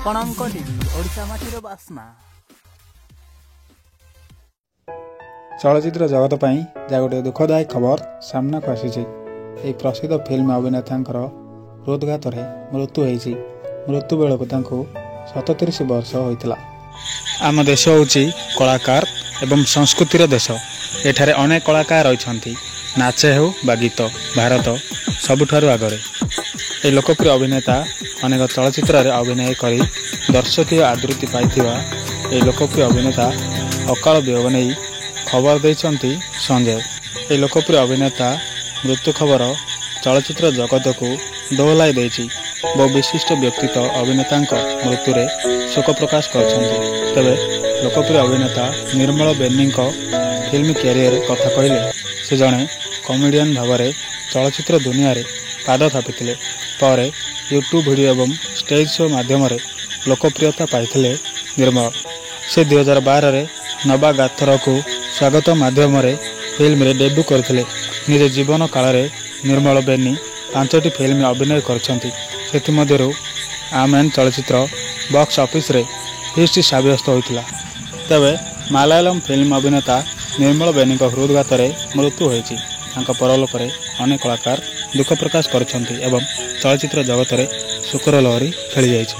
ଆପଣଙ୍କ ଟିଭି ଓଡ଼ିଶା ମାଟିର ବାସ୍ନା। ଚଳଚ୍ଚିତ୍ର ଜଗତ ପାଇଁ ଯାହା ଗୋଟିଏ ଦୁଃଖଦାୟୀ ଖବର ସାମ୍ନାକୁ ଆସିଛି। ଏହି ପ୍ରସିଦ୍ଧ ଫିଲ୍ମ ଅଭିନେତାଙ୍କର ହୃଦଘାତରେ ମୃତ୍ୟୁ ହୋଇଛି। ମୃତ୍ୟୁ ବେଳକୁ ତାଙ୍କୁ 37 ବର୍ଷ ହୋଇଥିଲା। ଆମ ଦେଶ ହେଉଛି କଳାକାର ଏବଂ ସଂସ୍କୃତିର ଦେଶ। ଏଠାରେ ଅନେକ କଳାକାର ରହିଛନ୍ତି। ନାଚ ହେଉ ବା ଗୀତ, ଭାରତ ସବୁଠାରୁ ଆଗରେ। ଏହି ଲୋକପ୍ରିୟ ଅଭିନେତା ଅନେକ ଚଳଚ୍ଚିତ୍ରରେ ଅଭିନୟ କରି ଦର୍ଶକୀୟ ଆଦୃତି ପାଇଥିବା ଏହି ଲୋକପ୍ରିୟ ଅଭିନେତା ଅକାଳ ବିୟୋଗ ନେଇ ଖବର ଦେଇଛନ୍ତି ସଞ୍ଜୟ। ଏହି ଲୋକପ୍ରିୟ ଅଭିନେତା ମୃତ୍ୟୁ ଖବର ଚଳଚ୍ଚିତ୍ର ଜଗତକୁ ଦୋହଲାଇ ଦେଇଛି। ବହୁ ବିଶିଷ୍ଟ ବ୍ୟକ୍ତିତ୍ୱ ଅଭିନେତାଙ୍କ ମୃତ୍ୟୁରେ ଶୋକ ପ୍ରକାଶ କରିଛନ୍ତି। ତେବେ ଲୋକପ୍ରିୟ ଅଭିନେତା ନିର୍ମଳ ବେନିଙ୍କ ଫିଲ୍ମ କ୍ୟାରିୟର କଥା କହିଲେ ସେ ଜଣେ କମେଡ଼ିଆନ୍ ଭାବରେ ଚଳଚ୍ଚିତ୍ର ଦୁନିଆରେ ପାଦ ଥାପିଥିଲେ। ପରେ ୟୁଟ୍ୟୁବ୍ ଭିଡ଼ିଓ ଏବଂ ଷ୍ଟେଜ୍ ଶୋ ମାଧ୍ୟମରେ ଲୋକପ୍ରିୟତା ପାଇଥିଲେ ନିର୍ମଳ। ସେ 2012ରେ ନବାଗାଥରକୁ ସ୍ୱାଗତ ମାଧ୍ୟମରେ ଫିଲ୍ମରେ ଡେବ୍ୟୁ କରିଥିଲେ। ନିଜ ଜୀବନ କାଳରେ ନିର୍ମଳ ବେନି 5ଟି ଫିଲ୍ମରେ ଅଭିନୟ କରିଛନ୍ତି। ସେଥିମଧ୍ୟରୁ ଆମେନ୍ ଚଳଚ୍ଚିତ୍ର ବକ୍ସ ଅଫିସରେ ହିଟ୍ ସାବ୍ୟସ୍ତ ହୋଇଥିଲା। ତେବେ ମାଲାୟାଲମ ଫିଲ୍ମ ଅଭିନେତା ନିର୍ମଳ ବେନିଙ୍କ ହୃଦଘାତରେ ମୃତ୍ୟୁ ହୋଇଛି। ତାଙ୍କ ପରଲୋକରେ ଅନେକ କଳାକାର ଦୁଃଖ ପ୍ରକାଶ କରିଛନ୍ତି ଏବଂ ଚଳଚ୍ଚିତ୍ର ଜଗତରେ ଶୋକର ଲହରୀ ଖେଳିଯାଇଛି।